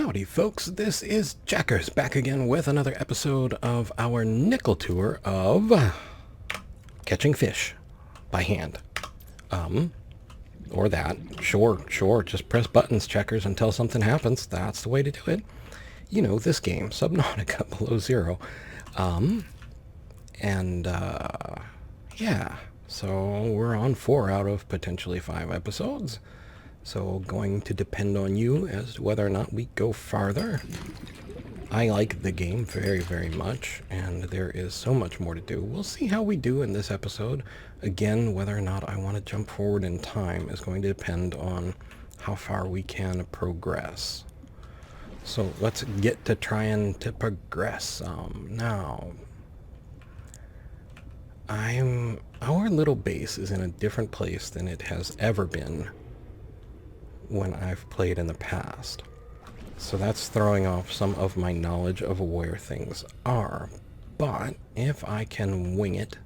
Howdy folks, this is Jackers back again with another episode of our Nickel Tour of catching fish by hand. Or that. Sure, just press buttons, Checkers, until something happens. That's the way to do it. You know, this game, Subnautica Below Zero. Yeah, so we're on 4 out of potentially 5 episodes. So going to depend on you as to whether or not we go farther. I like the game very, very much, and there is so much more to do. We'll see how we do in this episode. Again, whether or not I want to jump forward in time is going to depend on how far we can progress. So let's get to trying to progress now. Our little base is in a different place than it has ever been when I've played in the past. So that's throwing off some of my knowledge of where things are. But if I can wing it,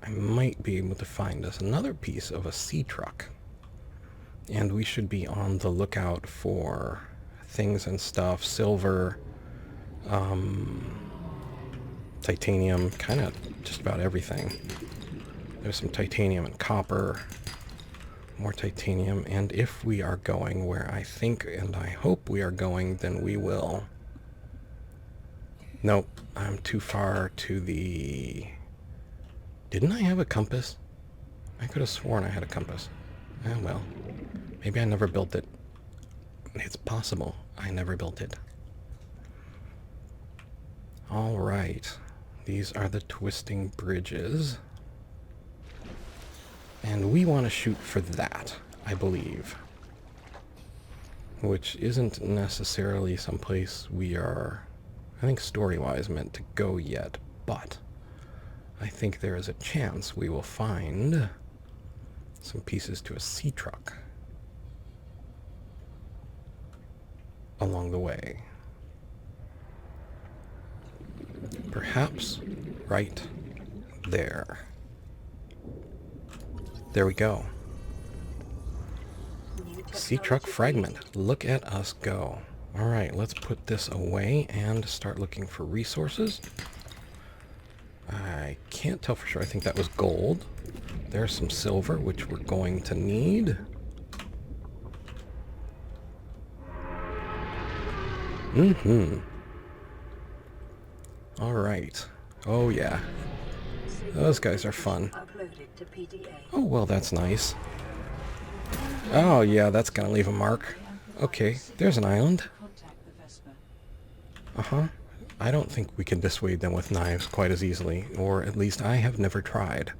I might be able to find us another piece of a sea truck. And we should be on the lookout for things and stuff, silver, titanium, kind of just about everything. There's some titanium and copper. More titanium, and if we are going where I think and I hope we are going, then we will. Nope, I'm too far to the... Didn't I have a compass? I could have sworn I had a compass. Oh well, maybe I never built it. It's possible I never built it. Alright, these are the twisting bridges. And we want to shoot for that, I believe. Which isn't necessarily someplace we are, I think story-wise, meant to go yet. But I think there is a chance we will find some pieces to a sea truck along the way. Perhaps right there. There we go. Sea truck fragment. Look at us go. Alright, let's put this away and start looking for resources. I can't tell for sure. I think that was gold. There's some silver, which we're going to need. Alright. Oh yeah. Those guys are fun. Oh, well, that's nice. Oh, yeah, that's gonna leave a mark. Okay, there's an island. Uh-huh. I don't think we can dissuade them with knives quite as easily, or at least I have never tried.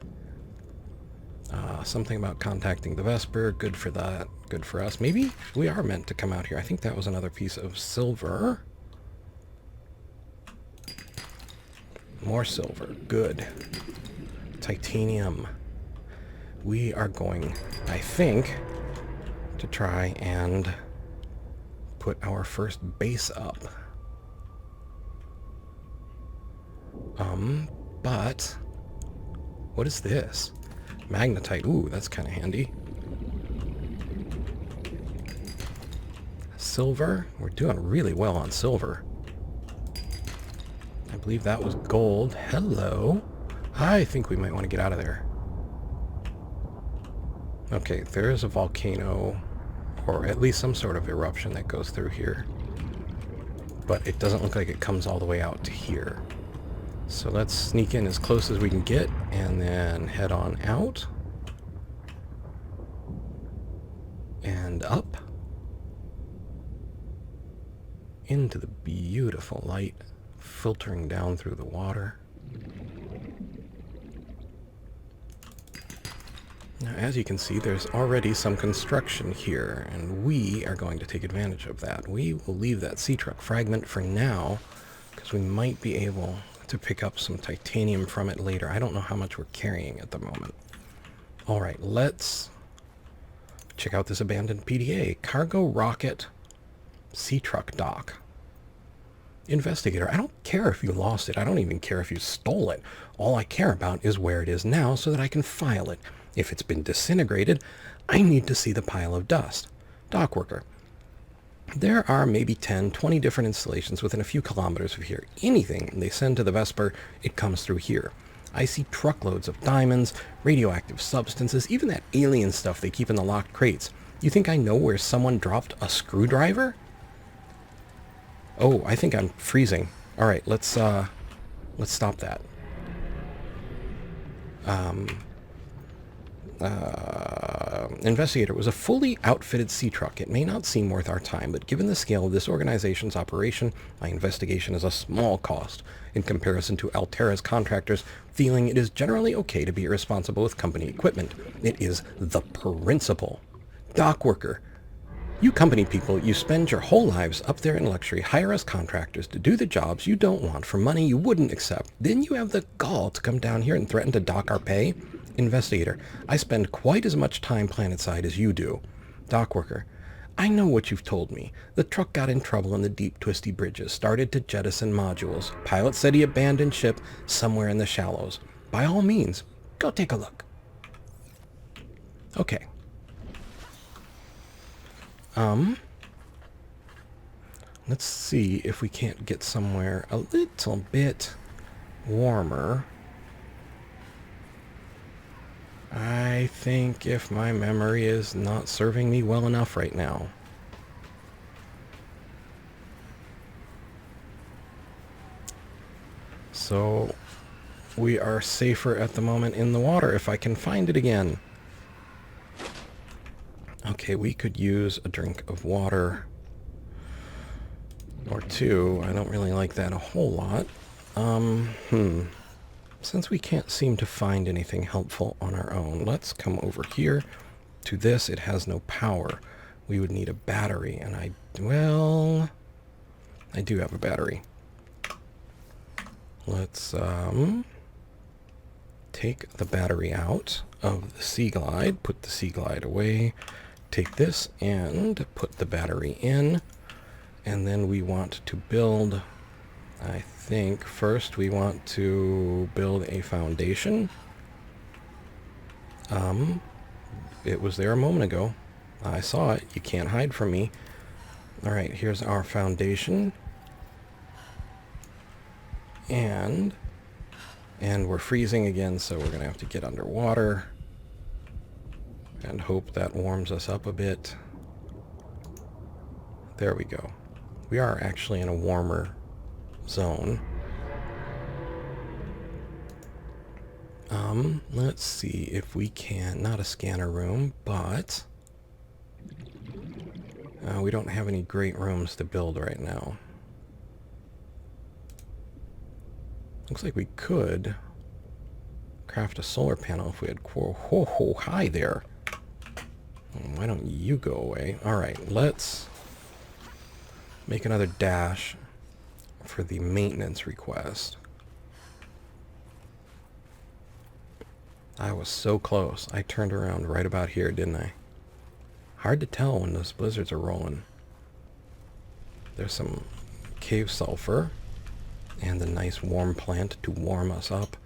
Something about contacting the Vesper, good for that, good for us. Maybe we are meant to come out here. I think that was another piece of silver. More silver, good. Titanium. We are going, I think, to try and put our first base up. But what is this? Magnetite. Ooh, that's kind of handy. Silver. We're doing really well on silver. I believe that was gold. Hello. I think we might want to get out of there. Okay, there is a volcano, or at least some sort of eruption that goes through here. But it doesn't look like it comes all the way out to here. So let's sneak in as close as we can get, and then head on out. And up. Into the beautiful light filtering down through the water. Now, as you can see, there's already some construction here, and we are going to take advantage of that. We will leave that sea truck fragment for now, because we might be able to pick up some titanium from it later. I don't know how much we're carrying at the moment. Alright, let's check out this abandoned PDA. Cargo Rocket Sea Truck Dock. Investigator. I don't care if you lost it. I don't even care if you stole it. All I care about is where it is now so that I can file it. If it's been disintegrated, I need to see the pile of dust. Dock worker. There are maybe 10, 20 different installations within a few kilometers of here. Anything they send to the Vesper, it comes through here. I see truckloads of diamonds, radioactive substances, even that alien stuff they keep in the locked crates. You think I know where someone dropped a screwdriver? Oh, I think I'm freezing. All right, let's stop that. Investigator was a fully outfitted sea truck. It may not seem worth our time, but given the scale of this organization's operation, my investigation is a small cost in comparison to Altera's contractors feeling it is generally okay to be irresponsible with company equipment. It is the principle. Dock worker. You company people, you spend your whole lives up there in luxury, hire us contractors to do the jobs you don't want for money you wouldn't accept. Then you have the gall to come down here and threaten to dock our pay? Investigator, I spend quite as much time planetside as you do. Dock worker, I know what you've told me. The truck got in trouble in the deep, twisty bridges, started to jettison modules. Pilot said he abandoned ship somewhere in the shallows. By all means, go take a look. Okay. Let's see if we can't get somewhere a little bit warmer. I think if my memory is not serving me well enough right now. So we are safer at the moment in the water if I can find it again. Okay, we could use a drink of water or two. I don't really like that a whole lot. Since we can't seem to find anything helpful on our own, let's come over here to this. It has no power. We would need a battery, and I do have a battery. Let's take the battery out of the Sea Glide, put the Sea Glide away, take this and put the battery in, and then we want to build, I think first we want to build a foundation. It was there a moment ago. I saw it. You can't hide from me. All right, here's our foundation. And we're freezing again, so we're going to have to get underwater and hope that warms us up a bit. There we go. We are actually in a warmer zone. Let's see if we can, not a scanner room, but we don't have any great rooms to build right now. Looks like we could craft a solar panel if we had... Whoa, hi there. Why don't you go away? Alright, let's make another dash for the maintenance request. I was so close. I turned around right about here, didn't I? Hard to tell when those blizzards are rolling. There's some cave sulfur and the nice warm plant to warm us up.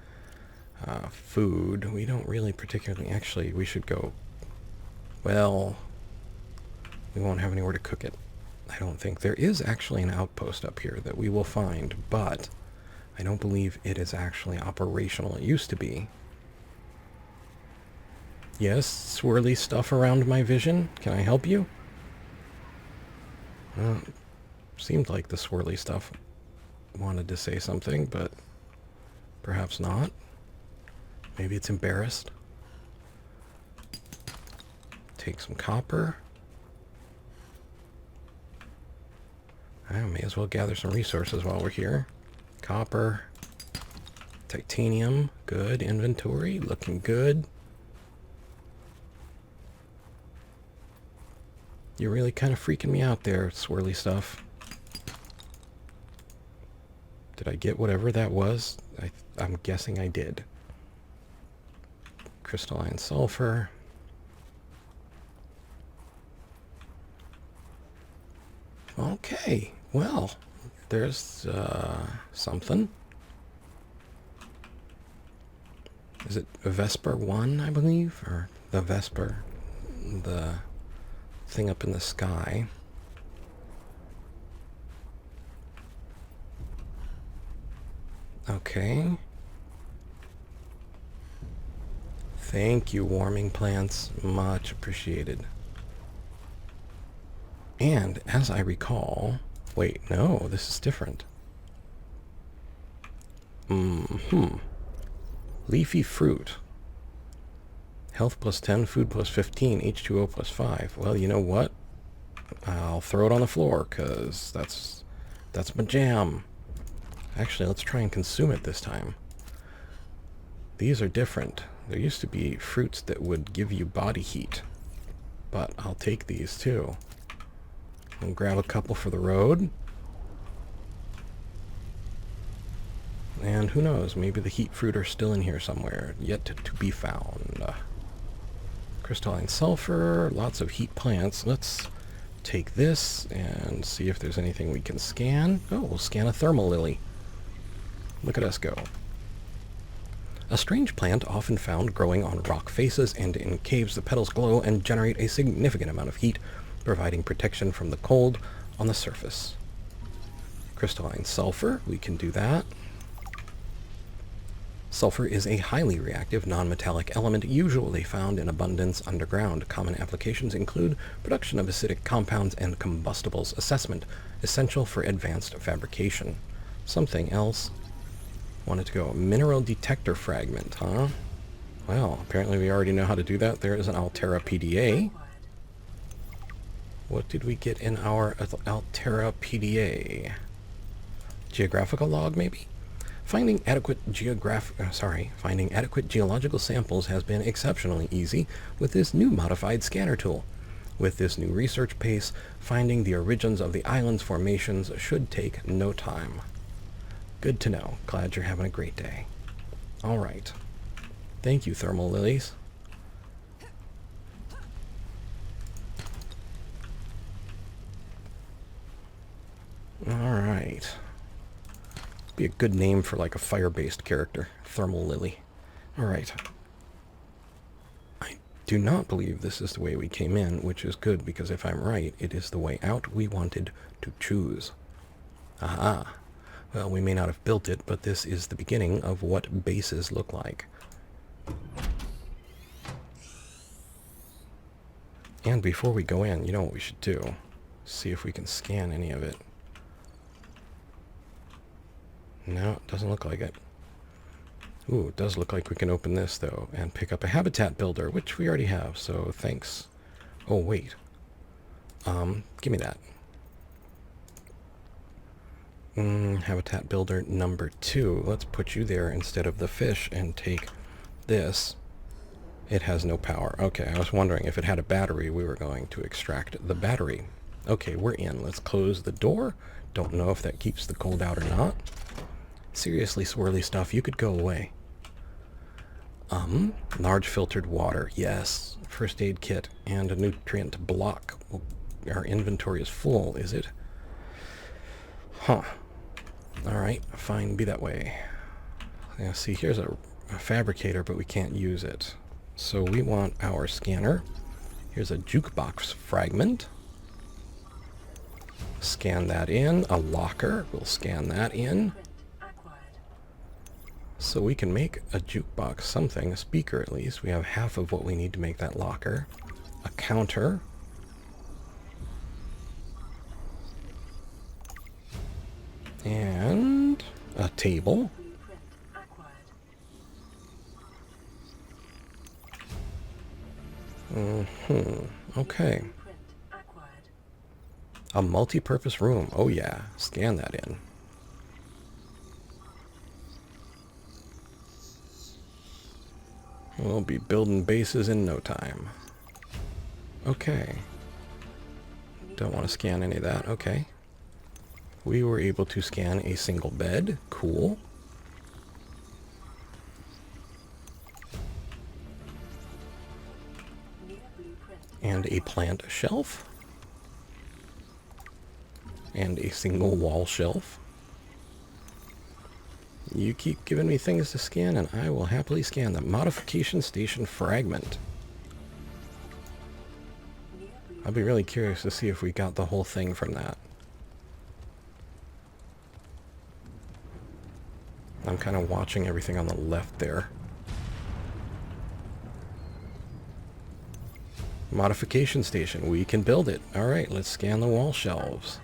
Food, we don't really particularly... Actually, we should go... Well, we won't have anywhere to cook it. I don't think. There is actually an outpost up here that we will find, but I don't believe it is actually operational. It used to be. Yes, swirly stuff around my vision. Can I help you? Seemed like the swirly stuff wanted to say something, but perhaps not. Maybe it's embarrassed. Take some copper. I may as well gather some resources while we're here. Copper. Titanium. Good. Inventory. Looking good. You're really kind of freaking me out there, swirly stuff. Did I get whatever that was? I'm guessing I did. Crystalline sulfur. Okay, well, there's something. Is it a Vesper 1, I believe? Or the Vesper, the thing up in the sky. Okay. Thank you, warming plants. Much appreciated. And as I recall... Wait, no, this is different. Leafy fruit. Health plus 10, food plus 15, H2O plus 5. Well, you know what? I'll throw it on the floor, because that's my jam. Actually, let's try and consume it this time. These are different. There used to be fruits that would give you body heat. But I'll take these too. And grab a couple for the road. And who knows, maybe the heat fruit are still in here somewhere, yet to be found. Crystalline sulfur, lots of heat plants. Let's take this and see if there's anything we can scan. Oh, we'll scan a thermal lily. Look at us go. A strange plant often found growing on rock faces and in caves. The petals glow and generate a significant amount of heat, providing protection from the cold on the surface. Crystalline sulfur, we can do that. Sulfur is a highly reactive, non-metallic element usually found in abundance underground. Common applications include production of acidic compounds and combustibles. Assessment, essential for advanced fabrication. Something else. Wanted to go. Mineral detector fragment, huh? Well, apparently we already know how to do that. There is an Altera PDA. What did we get in our Altera PDA? Geographical log, maybe? Finding adequate geological samples has been exceptionally easy with this new modified scanner tool. With this new research pace, finding the origins of the island's formations should take no time. Good to know. Glad you're having a great day. All right. Thank you, thermal lilies. All right. Be a good name for like a fire-based character. Thermal lily. All right. I do not believe this is the way we came in, which is good because if I'm right, it is the way out we wanted to choose. Aha. Well, we may not have built it, but this is the beginning of what bases look like. And before we go in, you know what we should do? See if we can scan any of it. No, it doesn't look like it. Ooh, it does look like we can open this, though, and pick up a habitat builder, which we already have, so thanks. Oh, wait. Give me that. Habitat builder number 2. Let's put you there instead of the fish and take this. It has no power. Okay, I was wondering if it had a battery, we were going to extract the battery. Okay, we're in. Let's close the door. Don't know if that keeps the cold out or not. Seriously, swirly stuff, you could go away. Large filtered water. Yes. First aid kit and a nutrient block. Well, our inventory is full, is it? Huh. Alright, fine, be that way. Now, see, here's a fabricator, but we can't use it. So we want our scanner. Here's a jukebox fragment. Scan that in. A locker. We'll scan that in. So we can make a jukebox something, a speaker at least. We have half of what we need to make that locker. A counter. And a table. Okay. A multi-purpose room. Oh yeah, scan that in. We'll be building bases in no time. Okay. Don't want to scan any of that. Okay. We were able to scan a single bed. Cool. And a plant shelf. And a single wall shelf. You keep giving me things to scan, and I will happily scan them. Modification station fragment. I'll be really curious to see if we got the whole thing from that. I'm kind of watching everything on the left there. Modification station. We can build it. Alright, let's scan the wall shelves.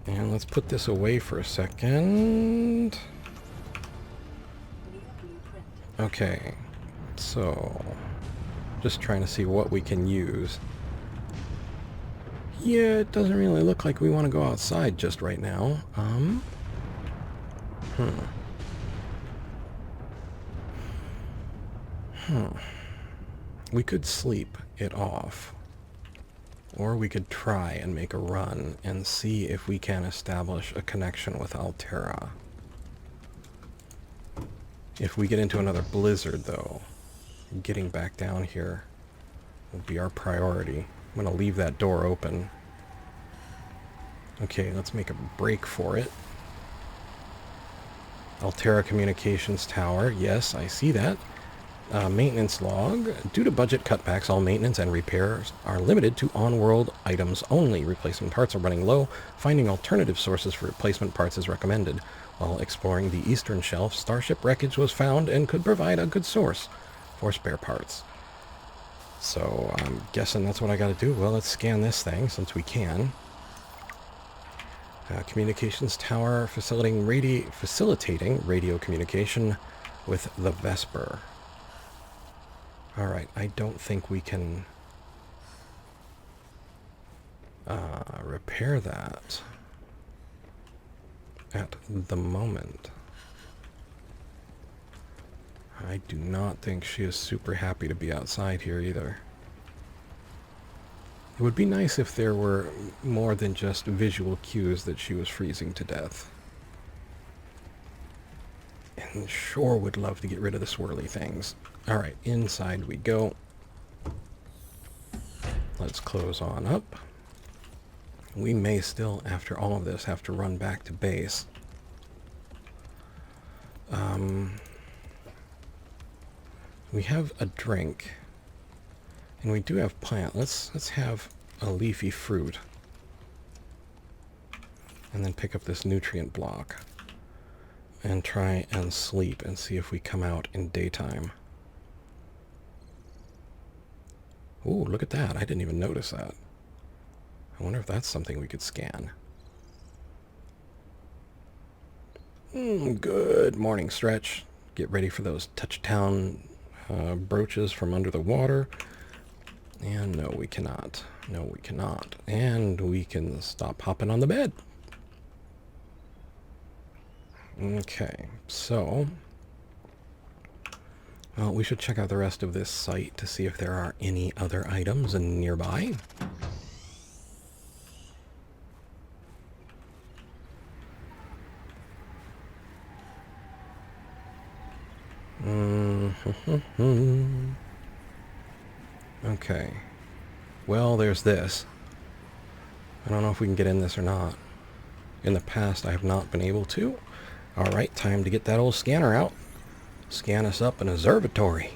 And let's put this away for a second. Okay, so just trying to see what we can use. Yeah, it doesn't really look like we want to go outside just right now. We could sleep it off. Or we could try and make a run and see if we can establish a connection with Altera. If we get into another blizzard, though, getting back down here will be our priority. I'm going to leave that door open. Okay, let's make a break for it. Altera Communications Tower. Yes, I see that. Maintenance log. Due to budget cutbacks, all maintenance and repairs are limited to on-world items only. Replacement parts are running low. Finding alternative sources for replacement parts is recommended. While exploring the eastern shelf, starship wreckage was found and could provide a good source for spare parts. So I'm guessing that's what I got to do. Well, let's scan this thing since we can. Communications tower facilitating radio communication with the Vesper. Alright, I don't think we can repair that at the moment. I do not think she is super happy to be outside here either. It would be nice if there were more than just visual cues that she was freezing to death. And sure would love to get rid of the swirly things. Alright, inside we go. Let's close on up. We may still, after all of this, have to run back to base. We have a drink. And we do have plant. Let's have a leafy fruit. And then pick up this nutrient block. And try and sleep and see if we come out in daytime. Ooh, look at that. I didn't even notice that. I wonder if that's something we could scan. Good morning, Stretch. Get ready for those touchdown brooches from under the water. And no, we cannot. No, we cannot. And we can stop hopping on the bed. Okay, so... well, we should check out the rest of this site to see if there are any other items nearby. Okay. Well, there's this. I don't know if we can get in this or not. In the past, I have not been able to. Alright, time to get that old scanner out. Scan us up an observatory.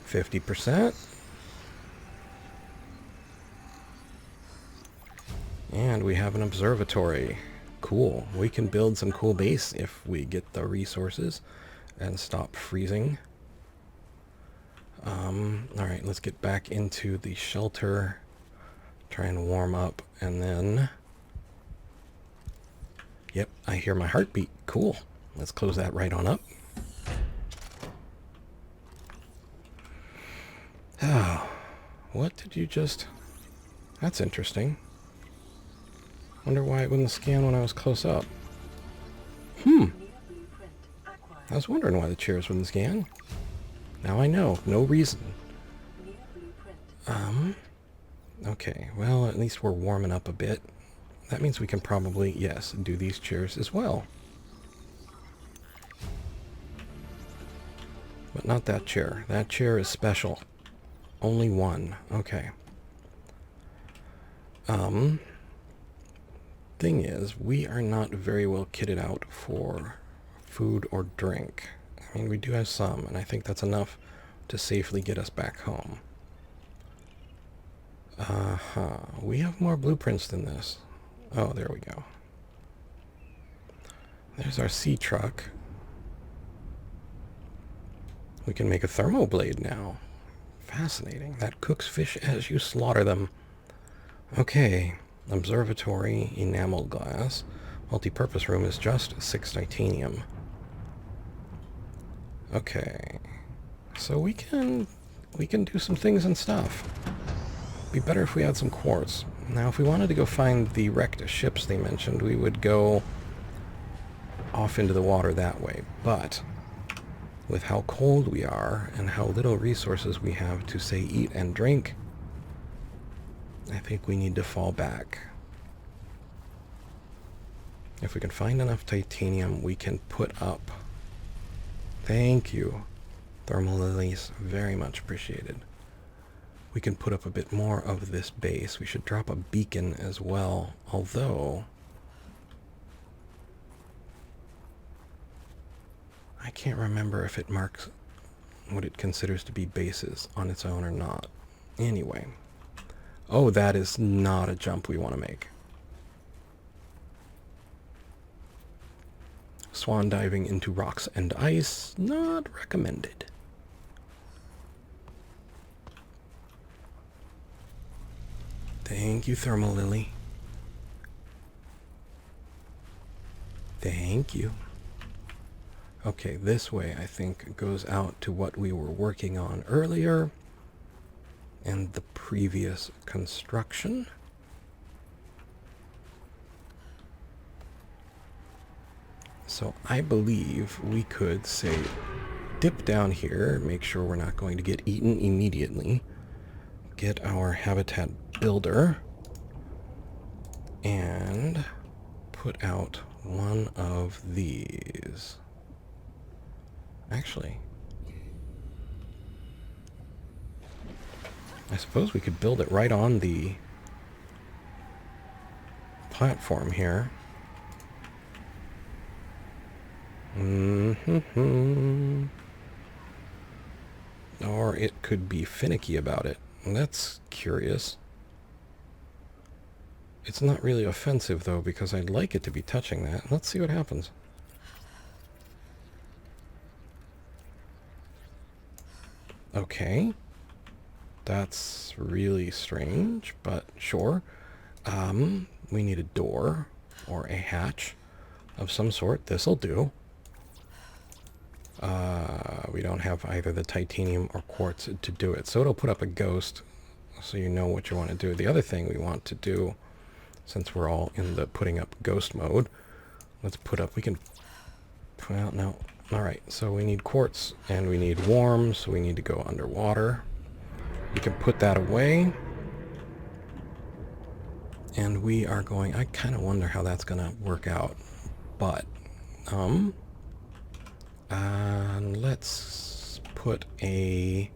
50%. And we have an observatory. Cool. We can build some cool base if we get the resources and stop freezing. Alright, let's get back into the shelter. Try and warm up and then... yep, I hear my heartbeat. Cool. Let's close that right on up. Oh, what did you just... that's interesting. Wonder why it wouldn't scan when I was close up. I was wondering why the chairs wouldn't scan. Now I know. No reason. Okay, well, at least we're warming up a bit. That means we can probably, yes, do these chairs as well. But not that chair. That chair is special. Only one. Okay. Thing is, we are not very well kitted out for food or drink. I mean, we do have some, and I think that's enough to safely get us back home. Uh-huh. We have more blueprints than this. Oh, there we go. There's our sea truck. We can make a thermo blade now. Fascinating. That cooks fish as you slaughter them. Okay. Observatory, enamel glass. Multi-purpose room is just 6 titanium. Okay. So we can do some things and stuff. Be better if we had some quartz. Now, if we wanted to go find the wrecked ships they mentioned, we would go off into the water that way. But with how cold we are and how little resources we have to, say, eat and drink, I think we need to fall back. If we can find enough titanium, we can put up... Thank you, thermal lilies. Very much appreciated. We can put up a bit more of this base. We should drop a beacon as well, although... I can't remember if it marks what it considers to be bases on its own or not. Anyway. Oh, that is not a jump we want to make. Swan diving into rocks and ice, not recommended. Thank you, Thermal Lily. Thank you. Okay, this way I think goes out to what we were working on earlier and the previous construction. So I believe we could, say, dip down here, make sure we're not going to get eaten immediately, get our habitat builder, and put out one of these. Actually, I suppose we could build it right on the platform here. Or it could be finicky about it. That's curious. It's not really offensive, though, because I'd like it to be touching that. Let's see what happens. Okay. That's really strange, but sure. We need a door or a hatch of some sort. This'll do. We don't have either the titanium or quartz to do it. So it'll put up a ghost so you know what you want to do. The other thing we want to do, since we're all in the putting up ghost mode, let's put up, we can, well, no. Alright, so we need quartz and we need warm, so we need to go underwater. We can put that away. And we are going, I kind of wonder how that's going to work out. But, let's put a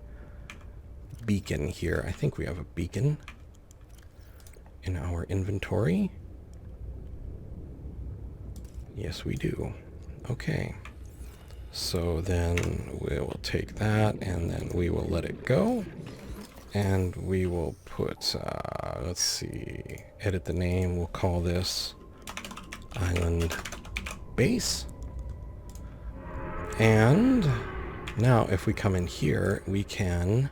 beacon here. I think we have a beacon in our inventory. Yes, we do. Okay. So then we will take that and then we will let it go. And we will put, let's see, edit the name. We'll call this Island Base. And now if we come in here, we can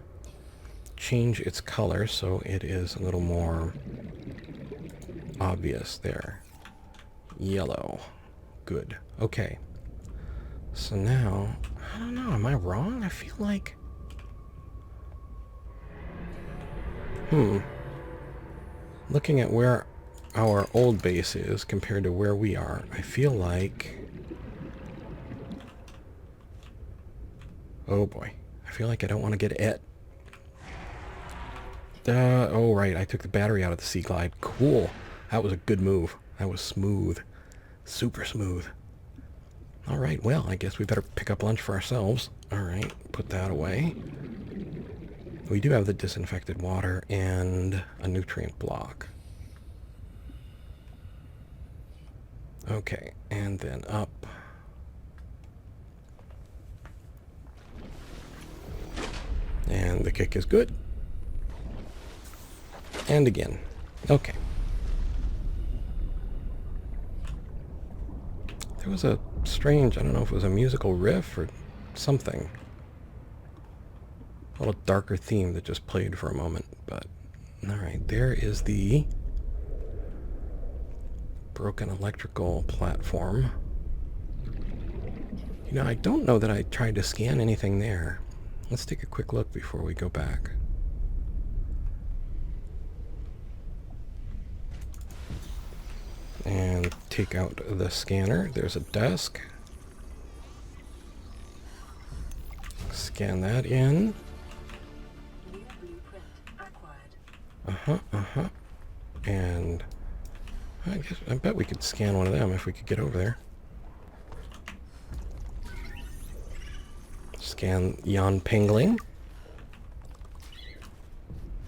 change its color so it is a little more obvious there. Yellow. Good. Okay. So now, I don't know, am I wrong? I feel like... Looking at where our old base is compared to where we are, I feel like... Oh boy. I feel like I don't want to get it. Oh right, I took the battery out of the Sea Glide. Cool. That was a good move. That was smooth. Super smooth. Alright, well, I guess we better pick up lunch for ourselves. Alright, put that away. We do have the disinfected water and a nutrient block. Okay, and then up. And the kick is good. And again. Okay. There was a strange, I don't know if it was a musical riff or something. A little darker theme that just played for a moment, but alright, there is the broken electrical platform. You know, I don't know that I tried to scan anything there. Let's take a quick look before we go back. And take out the scanner. There's a desk. Scan that in. And I bet we could scan one of them if we could get over there. Scan Jan Pingling.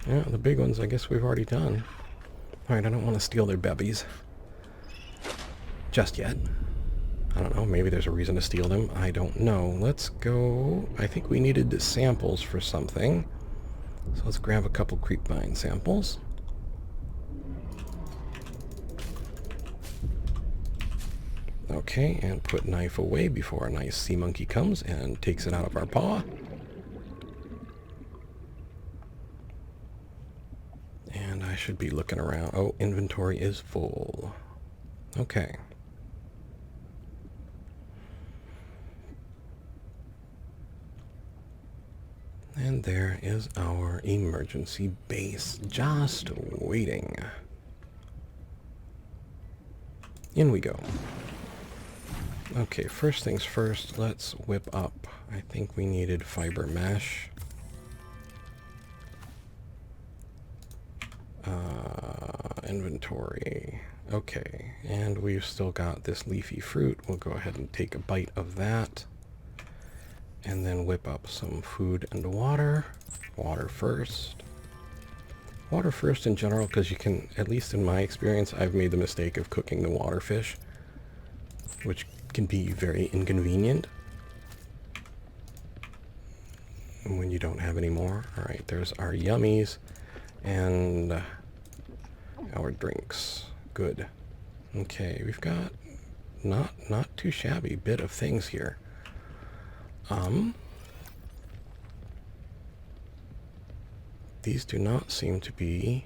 Yeah, the big ones I guess we've already done. Alright, I don't want to steal their bebies. Just yet. I don't know, maybe there's a reason to steal them. I don't know. Let's go... I think we needed samples for something. So let's grab a couple creepvine samples. Okay, and put knife away before a nice sea monkey comes and takes it out of our paw. And I should be looking around. Oh, inventory is full. Okay. And there is our emergency base, just waiting. In we go. Okay, first things first, let's whip up. I think we needed fiber mesh. Inventory. Okay, and we've still got this leafy fruit. We'll go ahead and take a bite of that. And then whip up some food and water. Water first. Water first in general, because you can, at least in my experience, I've made the mistake of cooking the water fish, which can be very inconvenient when you don't have any more. Alright, there's our yummies and our drinks. Good. Okay, we've got not too shabby bit of things here. These do not seem to be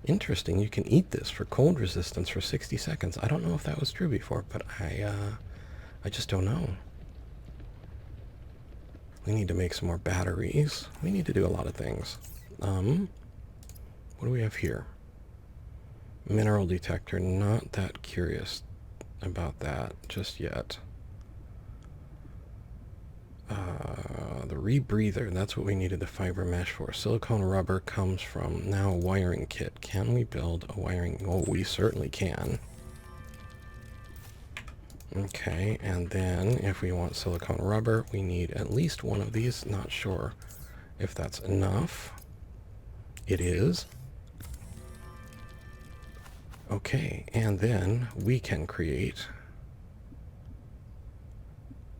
interesting. You can eat this for cold resistance for 60 seconds. I don't know if that was true before, but I just don't know. We need to make some more batteries. We need to do a lot of things. What do we have here? Mineral detector. Not that curious about that just yet. The rebreather, that's what we needed the fiber mesh for. Silicone rubber comes from now a wiring kit. Can we build a wiring? Oh, we certainly can. Okay, and then if we want silicone rubber, we need at least one of these. Not sure if that's enough. It is. Okay, and then we can create...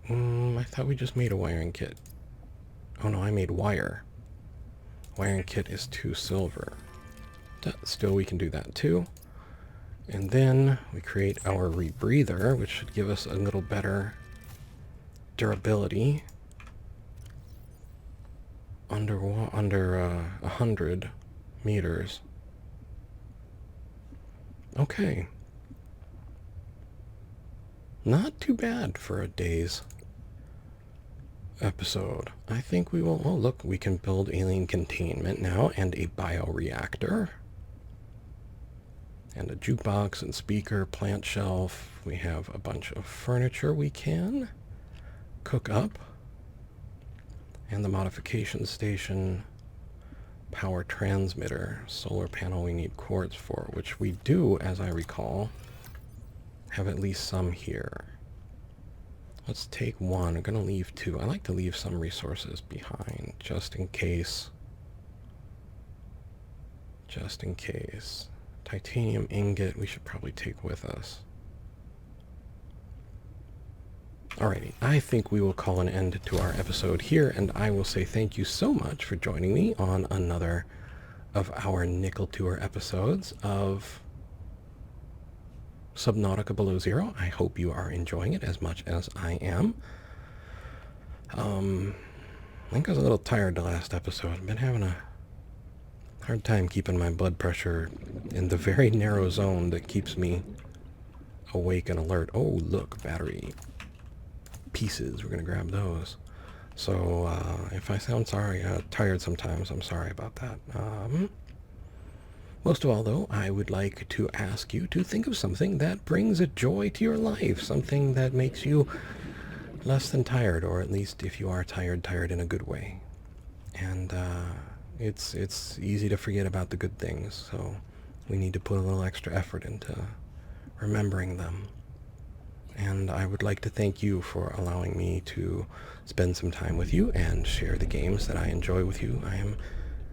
I thought we just made a wiring kit. Oh no, I made wire. Wiring kit is 2 silver. Still, we can do that too. And then we create our rebreather, which should give us a little better durability. Under 100 meters. Okay. Not too bad for a day's episode. I think we will... Oh, look, we can build alien containment now and a bioreactor. And a jukebox and speaker, plant shelf. We have a bunch of furniture we can cook up. And the modification station, power transmitter, solar panel we need quartz for, which we do, as I recall, have at least some here. Let's take one. I'm going to leave 2. I like to leave some resources behind, just in case. Just in case. Titanium ingot we should probably take with us. Alrighty, I think we will call an end to our episode here, and I will say thank you so much for joining me on another of our Nickel Tour episodes of Subnautica Below Zero. I hope you are enjoying it as much as I am. I think I was a little tired the last episode. I've been having a hard time keeping my blood pressure in the very narrow zone that keeps me awake and alert. Oh, look, battery pieces. We're going to grab those. So if I sound tired sometimes, I'm sorry about that. Most of all, though, I would like to ask you to think of something that brings a joy to your life, something that makes you less than tired, or at least if you are tired, tired in a good way. And it's easy to forget about the good things, so we need to put a little extra effort into remembering them. And I would like to thank you for allowing me to spend some time with you and share the games that I enjoy with you.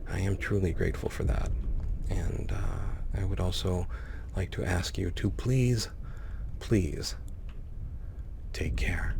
I am truly grateful for that. And I would also like to ask you to please, please take care.